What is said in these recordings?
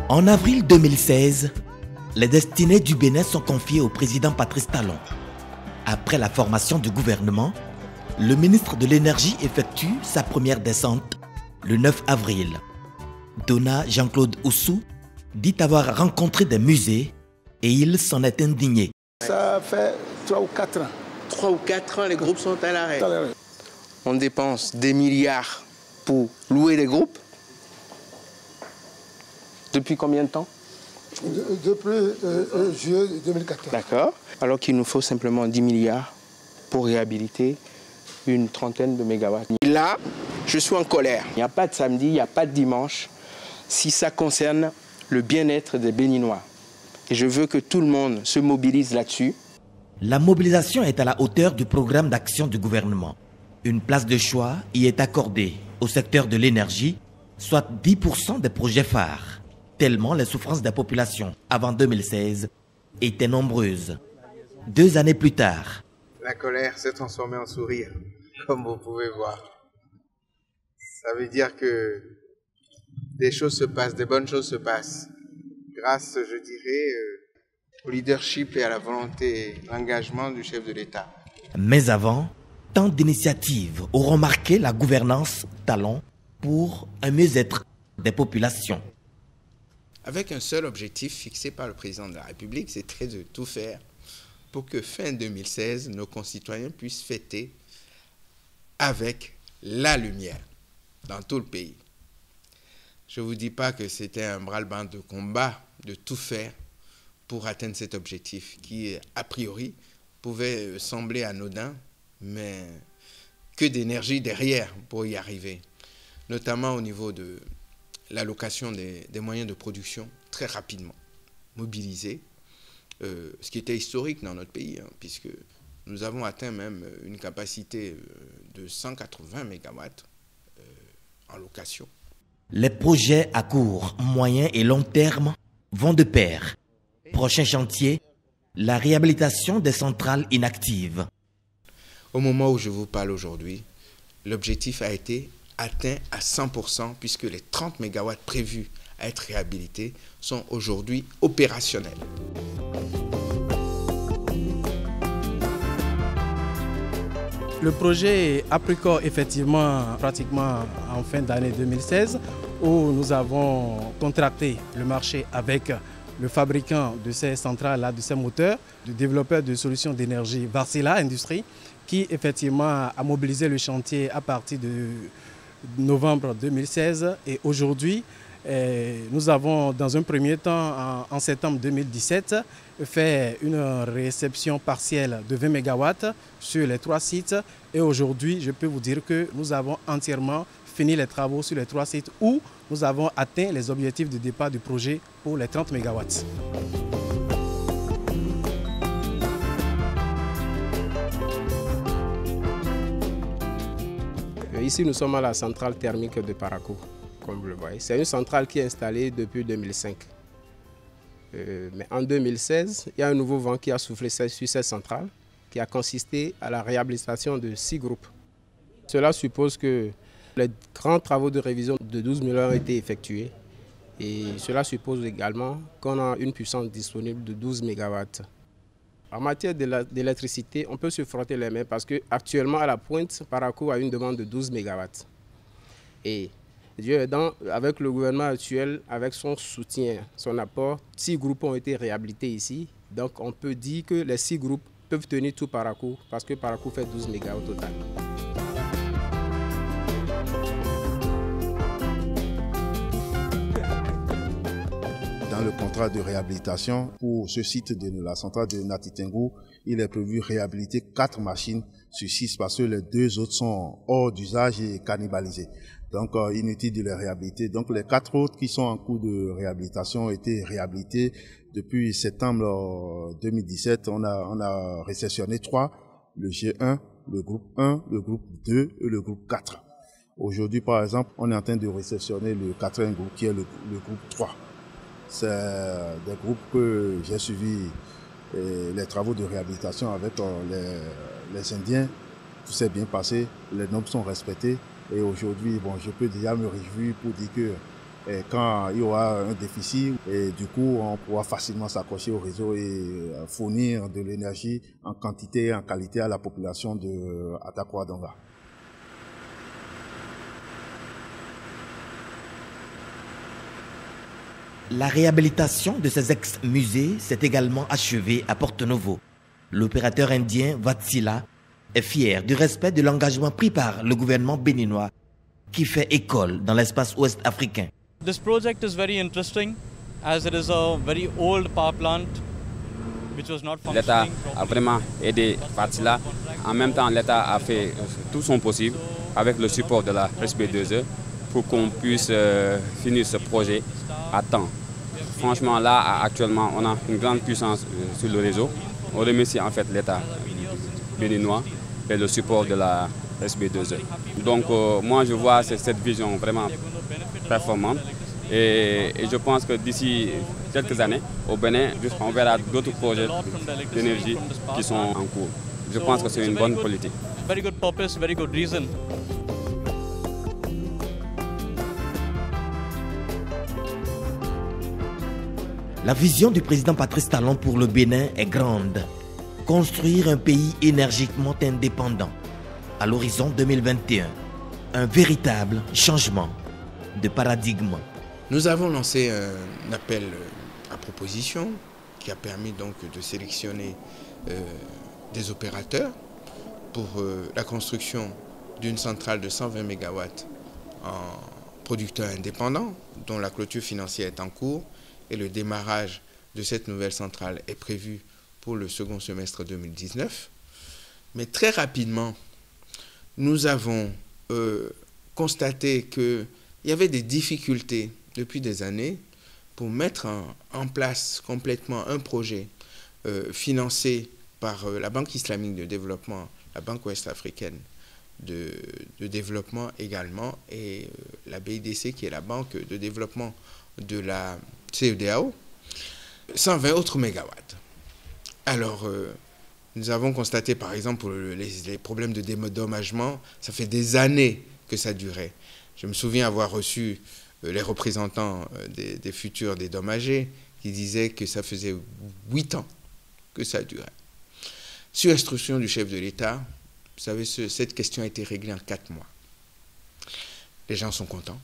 En avril 2016, les destinées du Bénin sont confiées au président Patrice Talon. Après la formation du gouvernement, le ministre de l'Énergie effectue sa première descente le 9 avril. Dona Jean-Claude Oussou dit avoir rencontré des musées et il s'en est indigné. Ça fait 3 ou 4 ans. 3 ou 4 ans, les groupes sont à l'arrêt. On dépense des milliards pour louer des groupes. Depuis combien de temps? Depuis juillet 2014. D'accord. Alors qu'il nous faut simplement 10 milliards pour réhabiliter une trentaine de mégawatts. Et là, je suis en colère. Il n'y a pas de samedi, il n'y a pas de dimanche, si ça concerne le bien-être des Béninois. Et je veux que tout le monde se mobilise là-dessus. La mobilisation est à la hauteur du programme d'action du gouvernement. Une place de choix y est accordée au secteur de l'énergie, soit 10% des projets phares, tellement les souffrances des populations avant 2016 étaient nombreuses. 2 années plus tard, la colère s'est transformée en sourire, comme vous pouvez voir. Ça veut dire que des choses se passent, des bonnes choses se passent, grâce, je dirais, au leadership et à la volonté, l'engagement du chef de l'État. Mais avant, tant d'initiatives auront marqué la gouvernance Talon pour un mieux-être des populations. Avec un seul objectif fixé par le président de la République, c'était de tout faire pour que fin 2016, nos concitoyens puissent fêter avec la lumière dans tout le pays. Je ne vous dis pas que c'était un bras-le-bas de combat de tout faire pour atteindre cet objectif qui, a priori, pouvait sembler anodin, mais que d'énergie derrière pour y arriver, notamment au niveau de l'allocation des moyens de production très rapidement mobilisés, ce qui était historique dans notre pays, puisque nous avons atteint même une capacité de 180 mégawatts en location. Les projets à court, moyen et long terme vont de pair. Prochain chantier, la réhabilitation des centrales inactives. Au moment où je vous parle aujourd'hui, l'objectif a été atteint à 100% puisque les 30 mégawatts prévus à être réhabilités sont aujourd'hui opérationnels. Le projet a pris corps effectivement pratiquement en fin d'année 2016 où nous avons contracté le marché avec le fabricant de ces centrales-là, de ces moteurs, le développeur de solutions d'énergie Varsila Industrie qui effectivement a mobilisé le chantier à partir de novembre 2016 et aujourd'hui nous avons dans un premier temps en septembre 2017 fait une réception partielle de 20 MW sur les 3 sites et aujourd'hui je peux vous dire que nous avons entièrement fini les travaux sur les 3 sites où nous avons atteint les objectifs de départ du projet pour les 30 MW. Ici, nous sommes à la centrale thermique de Parakou, comme vous le voyez. C'est une centrale qui est installée depuis 2005. Mais en 2016, il y a un nouveau vent qui a soufflé sur cette centrale, qui a consisté à la réhabilitation de 6 groupes. Cela suppose que les grands travaux de révision de 12 millions ont été effectués. Et cela suppose également qu'on a une puissance disponible de 12 MW. En matière d'électricité, on peut se frotter les mains parce qu'actuellement, à la pointe, Parakou a une demande de 12 MW. Et Dieu aidant, avec le gouvernement actuel, avec son soutien, son apport, 6 groupes ont été réhabilités ici. Donc on peut dire que les 6 groupes peuvent tenir tout Parakou parce que Parakou fait 12 MW au total. Dans le contrat de réhabilitation pour ce site de la centrale de Natitengou, il est prévu réhabiliter 4 machines sur 6 parce que les 2 autres sont hors d'usage et cannibalisées. Donc inutile de les réhabiliter. Donc les 4 autres qui sont en cours de réhabilitation ont été réhabilités depuis septembre 2017. On a réceptionné 3, le G1, le groupe 1, le groupe 2 et le groupe 4. Aujourd'hui par exemple, on est en train de réceptionner le 4e groupe qui est le groupe 3. C'est des groupes que j'ai suivi les travaux de réhabilitation avec les Indiens. Tout s'est bien passé, les normes sont respectées et aujourd'hui, bon, je peux déjà me réjouir pour dire que quand il y aura un déficit. Et du coup, on pourra facilement s'accrocher au réseau et fournir de l'énergie en quantité et en qualité à la population de Atakwa-Donga. La réhabilitation de ces ex-musées s'est également achevée à Porto-Novo. L'opérateur indien Vatsila est fier du respect de l'engagement pris par le gouvernement béninois qui fait école dans l'espace ouest africain. This project is very interesting as it is a very old power plant which was not functioning. L'État a vraiment aidé Vatsila. En même temps, l'État a fait tout son possible avec le support de la SB2E pour qu'on puisse finir ce projet à temps. Franchement, là, actuellement, on a une grande puissance sur le réseau. On remercie en fait l'État béninois et le support de la SB2E. Donc, moi, je vois cette vision vraiment performante et je pense que d'ici quelques années, au Bénin, on verra d'autres projets d'énergie qui sont en cours. Je pense que c'est une bonne politique. Very good purpose, very good reason. La vision du président Patrice Talon pour le Bénin est grande. Construire un pays énergiquement indépendant à l'horizon 2021. Un véritable changement de paradigme. Nous avons lancé un appel à proposition qui a permis donc de sélectionner des opérateurs pour la construction d'une centrale de 120 MW en producteur indépendant dont la clôture financière est en cours. Et le démarrage de cette nouvelle centrale est prévu pour le second semestre 2019. Mais très rapidement, nous avons constaté qu'il y avait des difficultés depuis des années pour mettre en place complètement un projet financé par la Banque islamique de développement, la Banque ouest-africaine de développement également, et la BIDC qui est la Banque de développement de la CEDEAO, 120 autres mégawatts. Alors, nous avons constaté par exemple pour les problèmes de dédommagement, ça fait des années que ça durait. Je me souviens avoir reçu les représentants des futurs dédommagés qui disaient que ça faisait 8 ans que ça durait. Sur instruction du chef de l'État, vous savez, cette question a été réglée en 4 mois. Les gens sont contents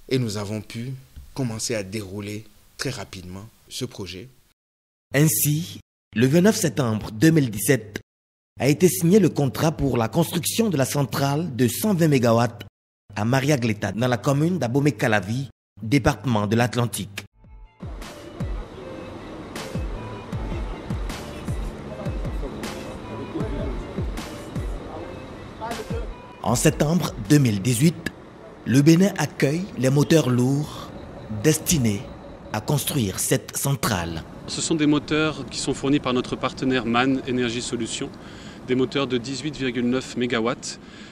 et nous avons pu commencer à dérouler très rapidement ce projet. Ainsi, le 29 septembre 2017 a été signé le contrat pour la construction de la centrale de 120 MW à Mariagleta, dans la commune d'Abomey-Calavi, département de l'Atlantique. En septembre 2018, le Bénin accueille les moteurs lourds destinés à construire cette centrale. Ce sont des moteurs qui sont fournis par notre partenaire MAN Énergie Solutions, des moteurs de 18,9 MW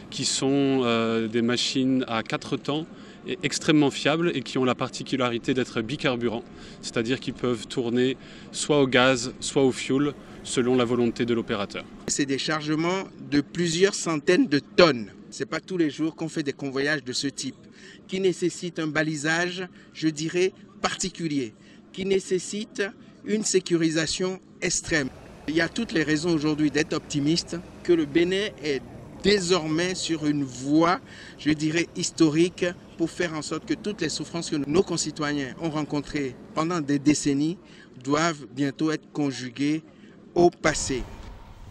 qui sont des machines à 4 temps et extrêmement fiables et qui ont la particularité d'être bicarburants, c'est-à-dire qu'ils peuvent tourner soit au gaz, soit au fioul, selon la volonté de l'opérateur. C'est des chargements de plusieurs centaines de tonnes. Ce n'est pas tous les jours qu'on fait des convoyages de ce type, qui nécessitent un balisage, je dirais, particulier, qui nécessite une sécurisation extrême. Il y a toutes les raisons aujourd'hui d'être optimiste que le Bénin est désormais sur une voie, je dirais, historique pour faire en sorte que toutes les souffrances que nos concitoyens ont rencontrées pendant des décennies doivent bientôt être conjuguées au passé.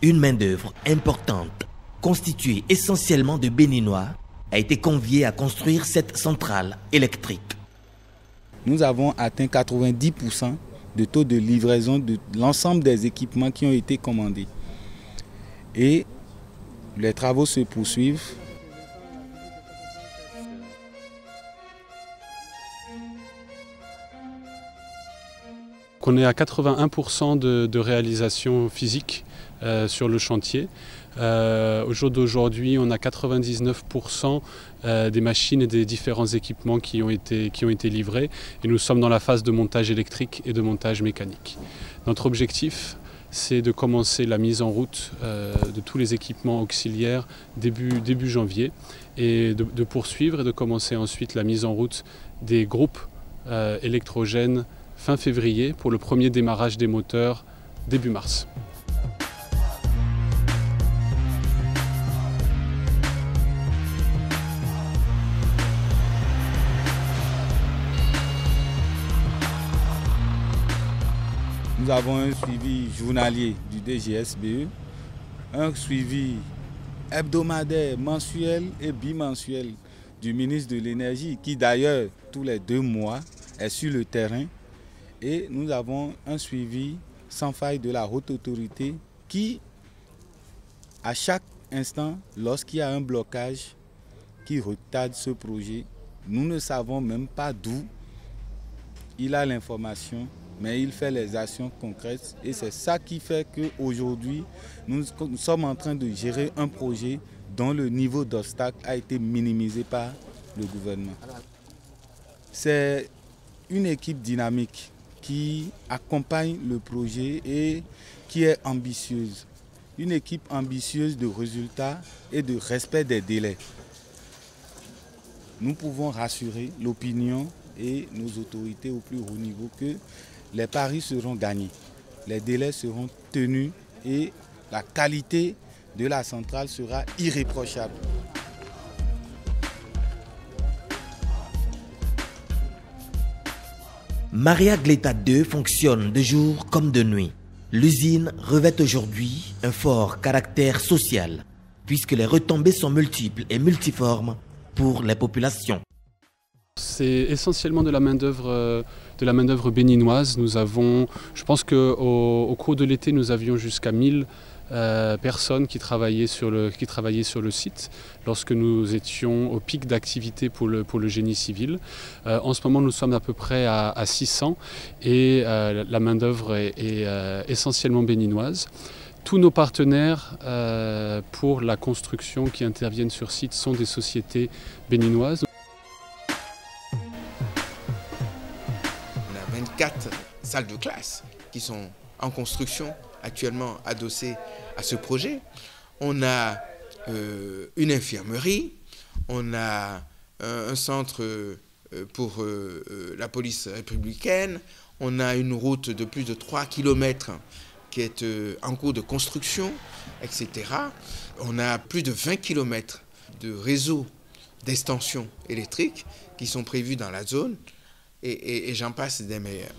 Une main-d'œuvre importante, constituée essentiellement de Béninois, a été conviée à construire cette centrale électrique. Nous avons atteint 90% de taux de livraison de l'ensemble des équipements qui ont été commandés. Et les travaux se poursuivent. On est à 81% de réalisation physique sur le chantier. Au jour d'aujourd'hui, on a 99% des machines et des différents équipements qui ont été livrés. Et nous sommes dans la phase de montage électrique et de montage mécanique. Notre objectif, c'est de commencer la mise en route de tous les équipements auxiliaires début janvier et de poursuivre et de commencer ensuite la mise en route des groupes électrogènes fin février pour le premier démarrage des moteurs début mars. Nous avons un suivi journalier du DGSBE, un suivi hebdomadaire, mensuel et bimensuel du ministre de l'Énergie qui d'ailleurs tous les 2 mois est sur le terrain, et nous avons un suivi sans faille de la haute autorité qui, à chaque instant, lorsqu'il y a un blocage qui retarde ce projet, nous ne savons même pas d'où il a l'information, mais il fait les actions concrètes, et c'est ça qui fait qu'aujourd'hui, nous sommes en train de gérer un projet dont le niveau d'obstacle a été minimisé par le gouvernement. C'est une équipe dynamique qui accompagne le projet et qui est ambitieuse. Une équipe ambitieuse de résultats et de respect des délais. Nous pouvons rassurer l'opinion et nos autorités au plus haut niveau que les paris seront gagnés, les délais seront tenus et la qualité de la centrale sera irréprochable. Maria Gleta 2 fonctionne de jour comme de nuit. L'usine revêt aujourd'hui un fort caractère social, puisque les retombées sont multiples et multiformes pour les populations. C'est essentiellement de la main-d'œuvre béninoise. Nous avons, je pense qu'au cours de l'été, nous avions jusqu'à 1000 personnes qui travaillaient sur le site lorsque nous étions au pic d'activité pour le génie civil. En ce moment, nous sommes à peu près à 600 et la main-d'œuvre est essentiellement béninoise. Tous nos partenaires pour la construction qui interviennent sur site sont des sociétés béninoises. 24 salles de classe qui sont en construction actuellement adossées à ce projet. On a une infirmerie, on a un centre pour la police républicaine, on a une route de plus de 3 km qui est en cours de construction, etc. On a plus de 20 km de réseaux d'extension électrique qui sont prévus dans la zone. Et j'en passe des meilleurs.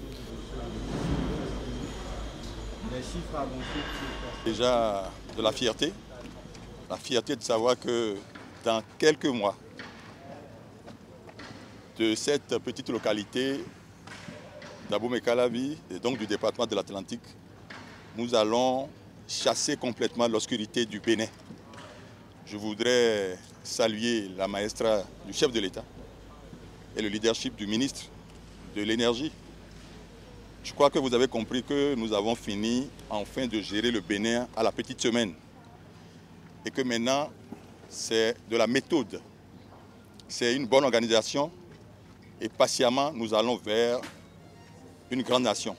Déjà de la fierté de savoir que dans quelques mois, de cette petite localité d'Abomey-Calavi, et donc du département de l'Atlantique, nous allons chasser complètement l'obscurité du Bénin. Je voudrais saluer la maestra du chef de l'État et le leadership du ministre de l'Énergie. Je crois que vous avez compris que nous avons fini enfin de gérer le Bénin à la petite semaine. Et que maintenant, c'est de la méthode. C'est une bonne organisation. Et patiemment, nous allons vers une grande nation.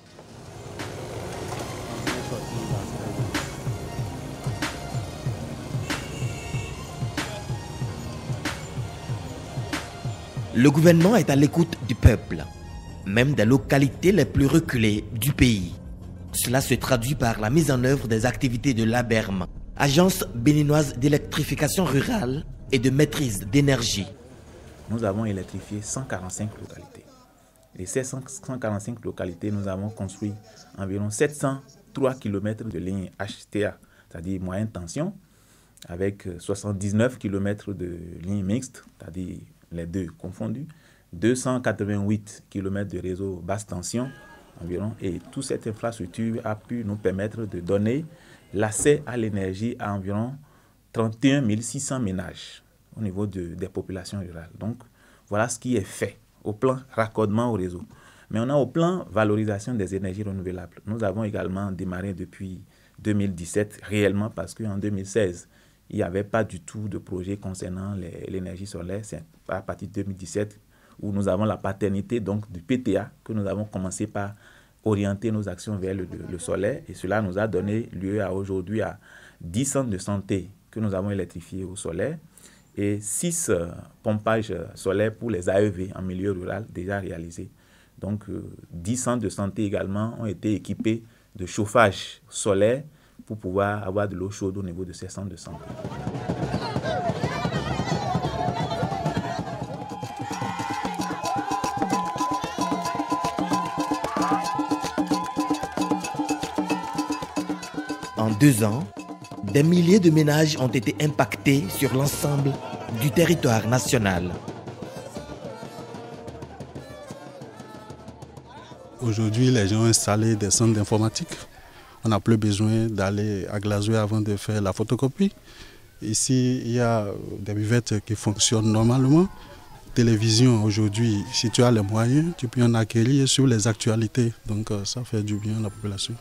Le gouvernement est à l'écoute du peuple, même des localités les plus reculées du pays. Cela se traduit par la mise en œuvre des activités de l'ABERM, Agence béninoise d'électrification rurale et de maîtrise d'énergie. Nous avons électrifié 145 localités. Et ces 145 localités, nous avons construit environ 703 km de lignes HTA, c'est-à-dire moyenne tension, avec 79 km de lignes mixtes, c'est-à-dire les deux confondus, 288 km de réseau basse tension environ, et toute cette infrastructure a pu nous permettre de donner l'accès à l'énergie à environ 31 600 ménages au niveau des populations rurales. Donc voilà ce qui est fait au plan raccordement au réseau. Mais on a au plan valorisation des énergies renouvelables. Nous avons également démarré depuis 2017 réellement, parce qu'en 2016, il n'y avait pas du tout de projet concernant l'énergie solaire. C'est à partir de 2017 où nous avons la paternité donc, du PTA que nous avons commencé par orienter nos actions vers le solaire. Et cela nous a donné lieu aujourd'hui à 10 centres de santé que nous avons électrifiés au solaire et 6 pompages solaires pour les AEV en milieu rural déjà réalisés. Donc 10 centres de santé également ont été équipés de chauffage solaire pour pouvoir avoir de l'eau chaude au niveau de ces centres de santé. En 2 ans, des milliers de ménages ont été impactés sur l'ensemble du territoire national. Aujourd'hui, les gens ont installé des centres d'informatique. On n'a plus besoin d'aller à Glazoué avant de faire la photocopie. Ici, il y a des buvettes qui fonctionnent normalement. Télévision, aujourd'hui, si tu as les moyens, tu peux en acquérir sur les actualités. Donc ça fait du bien à la population.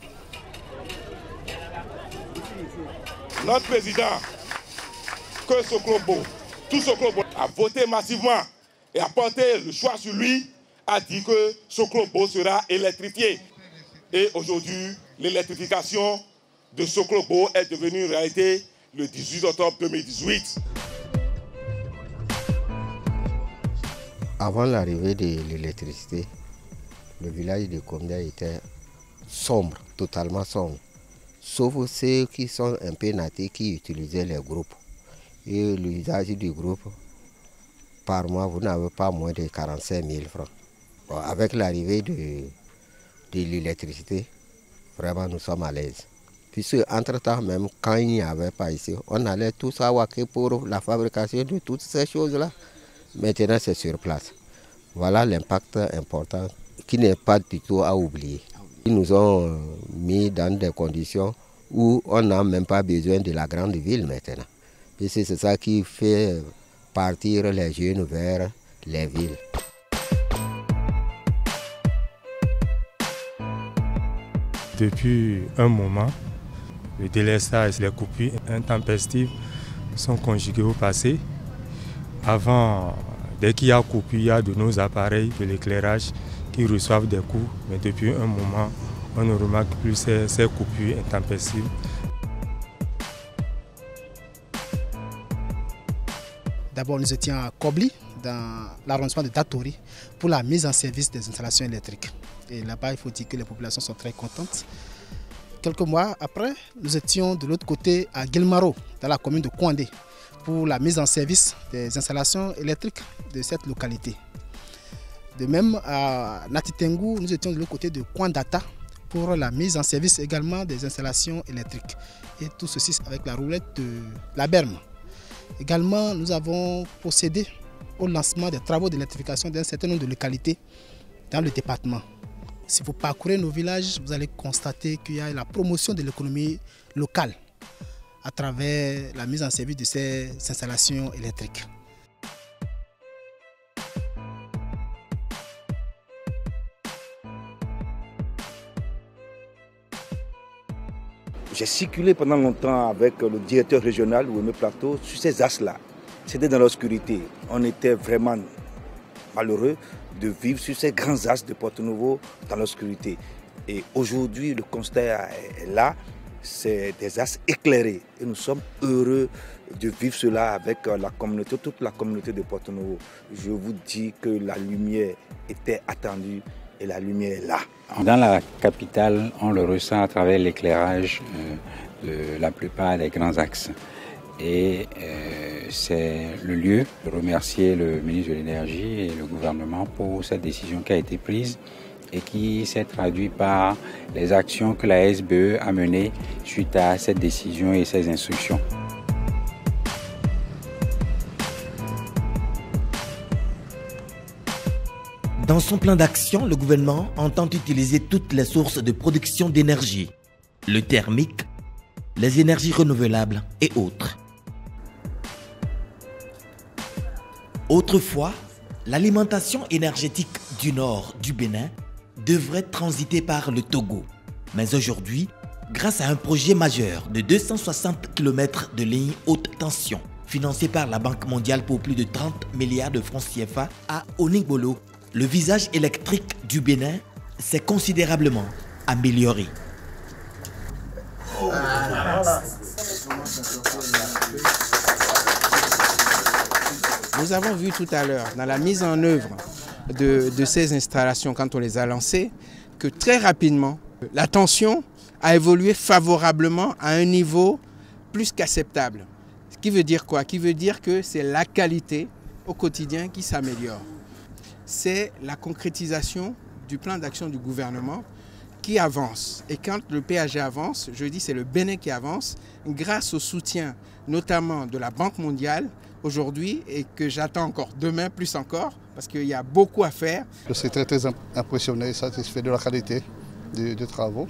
Notre président, que Soklobo, tout Soklobo a voté massivement et a porté le choix sur lui, a dit que Soklobo sera électrifié. Et aujourd'hui, l'électrification de Soklobo est devenue une réalité le 18 octobre 2018. Avant l'arrivée de l'électricité, le village de Komdia était sombre, totalement sombre. Sauf ceux qui sont un peu natifs qui utilisaient les groupes. Et l'usage du groupe, par mois, vous n'avez pas moins de 45 000 francs. Bon, avec l'arrivée de l'électricité, vraiment nous sommes à l'aise. Puisque entre-temps, même quand il n'y avait pas ici, on allait tous à Waké pour la fabrication de toutes ces choses-là. Maintenant, c'est sur place. Voilà l'impact important qui n'est pas du tout à oublier. Ils nous ont mis dans des conditions où on n'a même pas besoin de la grande ville maintenant. Et c'est ça qui fait partir les jeunes vers les villes. Depuis un moment, le délestage, les coupures intempestives sont conjuguées au passé. Avant, dès qu'il y a coupure, il y a de nos appareils de l'éclairage qui reçoivent des coups, mais depuis un moment, on ne remarque plus ces coupures intempestives. D'abord, nous étions à Kobli, dans l'arrondissement de Datori, pour la mise en service des installations électriques. Et là-bas, il faut dire que les populations sont très contentes. Quelques mois après, nous étions de l'autre côté à Guelmaro, dans la commune de Kouandé, pour la mise en service des installations électriques de cette localité. De même, à Natitengu, nous étions de l'autre côté de Kwandata pour la mise en service également des installations électriques. Et tout ceci avec la roulette de la Berme. Également, nous avons procédé au lancement des travaux d'électrification d'un certain nombre de localités dans le département. Si vous parcourez nos villages, vous allez constater qu'il y a la promotion de l'économie locale à travers la mise en service de ces installations électriques. J'ai circulé pendant longtemps avec le directeur régional Ouémé Plateau sur ces axes-là. C'était dans l'obscurité. On était vraiment malheureux de vivre sur ces grands axes de Porto-Novo dans l'obscurité. Et aujourd'hui, le constat est là, c'est des axes éclairés. Et nous sommes heureux de vivre cela avec la communauté, toute la communauté de Porto-Novo. Je vous dis que la lumière était attendue et la lumière est là. Dans la capitale, on le ressent à travers l'éclairage de la plupart des grands axes. Et c'est le lieu de remercier le ministre de l'Énergie et le gouvernement pour cette décision qui a été prise et qui s'est traduite par les actions que la SBE a menées suite à cette décision et ces instructions. Dans son plan d'action, le gouvernement entend utiliser toutes les sources de production d'énergie, le thermique, les énergies renouvelables et autres. Autrefois, l'alimentation énergétique du nord du Bénin devrait transiter par le Togo. Mais aujourd'hui, grâce à un projet majeur de 260 km de ligne haute tension, financé par la Banque mondiale pour plus de 30 milliards de francs CFA à Onigbolo, le visage électrique du Bénin s'est considérablement améliorée. Nous avons vu tout à l'heure, dans la mise en œuvre de ces installations, quand on les a lancées, que très rapidement, la tension a évolué favorablement à un niveau plus qu'acceptable. Ce qui veut dire quoi? Qui veut dire que c'est la qualité au quotidien qui s'améliore. C'est la concrétisation du plan d'action du gouvernement qui avance. Et quand le PAG avance, je dis c'est le Bénin qui avance, grâce au soutien notamment de la Banque mondiale aujourd'hui et que j'attends encore demain plus encore parce qu'il y a beaucoup à faire. Je suis très impressionné et satisfait de la qualité des travaux.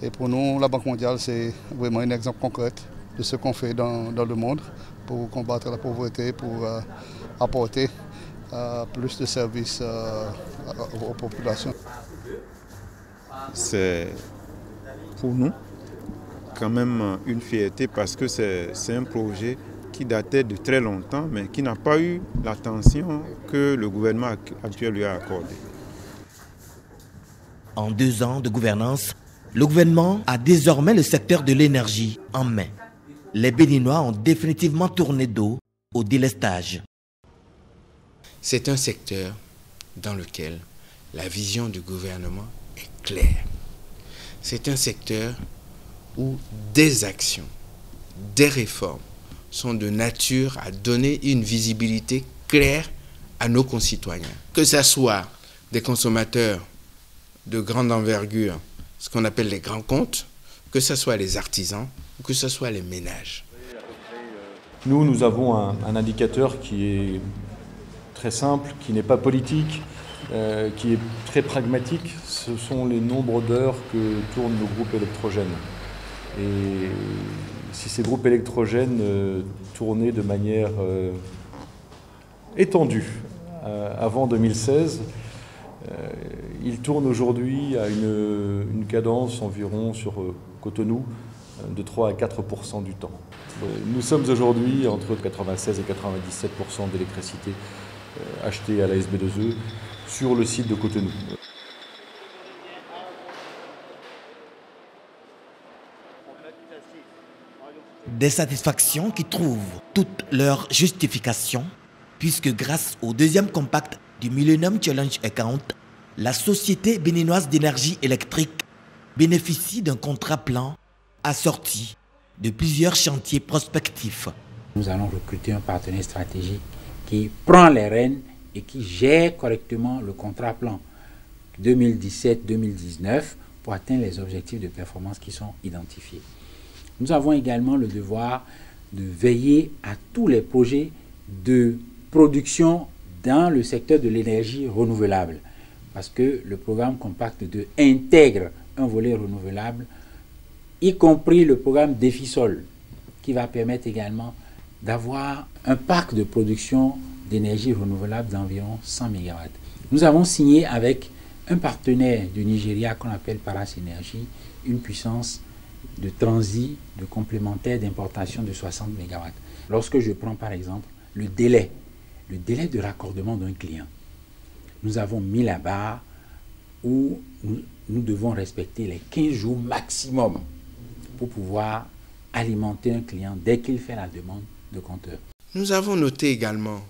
Et pour nous, la Banque mondiale, c'est vraiment un exemple concret de ce qu'on fait dans le monde pour combattre la pauvreté, pour apporter plus de services aux populations. C'est pour nous quand même une fierté parce que c'est un projet qui datait de très longtemps mais qui n'a pas eu l'attention que le gouvernement actuel lui a accordée. En 2 ans de gouvernance, le gouvernement a désormais le secteur de l'énergie en main. Les Béninois ont définitivement tourné dos au délestage. C'est un secteur dans lequel la vision du gouvernement est claire. C'est un secteur où des actions, des réformes sont de nature à donner une visibilité claire à nos concitoyens. Que ce soit des consommateurs de grande envergure, ce qu'on appelle les grands comptes, que ce soit les artisans, ou que ce soit les ménages. Nous avons un indicateur qui est très simple, qui n'est pas politique, qui est très pragmatique. Ce sont les nombres d'heures que tournent nos groupes électrogènes. Et si ces groupes électrogènes tournaient de manière étendue avant 2016, ils tournent aujourd'hui à une cadence environ sur Cotonou de 3 à 4% du temps. Nous sommes aujourd'hui entre 96 et 97% d'électricité achetée à la SB2E sur le site de Cotonou. Des satisfactions qui trouvent toute leur justification, puisque grâce au deuxième compact du Millennium Challenge Account, la Société béninoise d'énergie électrique bénéficie d'un contrat plan assorti de plusieurs chantiers prospectifs. Nous allons recruter un partenaire stratégique qui prend les rênes et qui gère correctement le contrat plan 2017-2019 pour atteindre les objectifs de performance qui sont identifiés. Nous avons également le devoir de veiller à tous les projets de production dans le secteur de l'énergie renouvelable, parce que le programme Compact 2 intègre un volet renouvelable, y compris le programme Défi-Sol, qui va permettre également d'avoir un parc de production d'énergie renouvelable d'environ 100 MW. Nous avons signé avec un partenaire du Nigeria qu'on appelle Paras Energy, une puissance de transit, de complémentaire d'importation de 60 MW. Lorsque je prends par exemple le délai de raccordement d'un client, nous avons mis la barre où nous devons respecter les 15 jours maximum pour pouvoir alimenter un client dès qu'il fait la demande de compteur. Nous avons noté également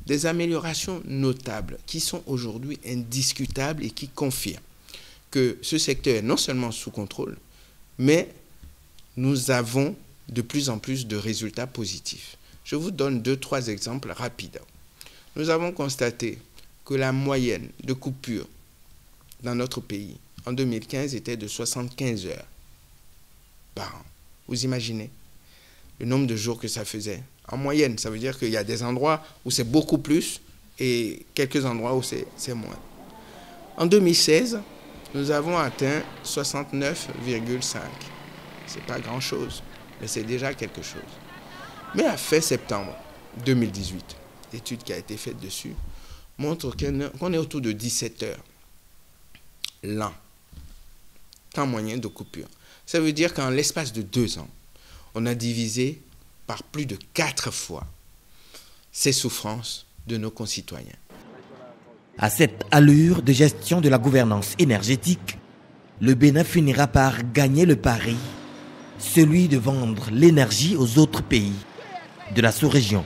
des améliorations notables qui sont aujourd'hui indiscutables et qui confirment que ce secteur est non seulement sous contrôle, mais nous avons de plus en plus de résultats positifs. Je vous donne 2-3 exemples rapides. Nous avons constaté que la moyenne de coupure dans notre pays en 2015 était de 75 heures par an. Vous imaginez le nombre de jours que ça faisait? En moyenne, ça veut dire qu'il y a des endroits où c'est beaucoup plus et quelques endroits où c'est moins. En 2016, nous avons atteint 69,5. Ce n'est pas grand-chose, mais c'est déjà quelque chose. Mais à fin septembre 2018, l'étude qui a été faite dessus montre qu'on est autour de 17 heures l'an, temps moyen de coupure. Ça veut dire qu'en l'espace de 2 ans, on a divisé par plus de 4 fois ces souffrances de nos concitoyens. À cette allure de gestion de la gouvernance énergétique, le Bénin finira par gagner le pari, celui de vendre l'énergie aux autres pays de la sous-région.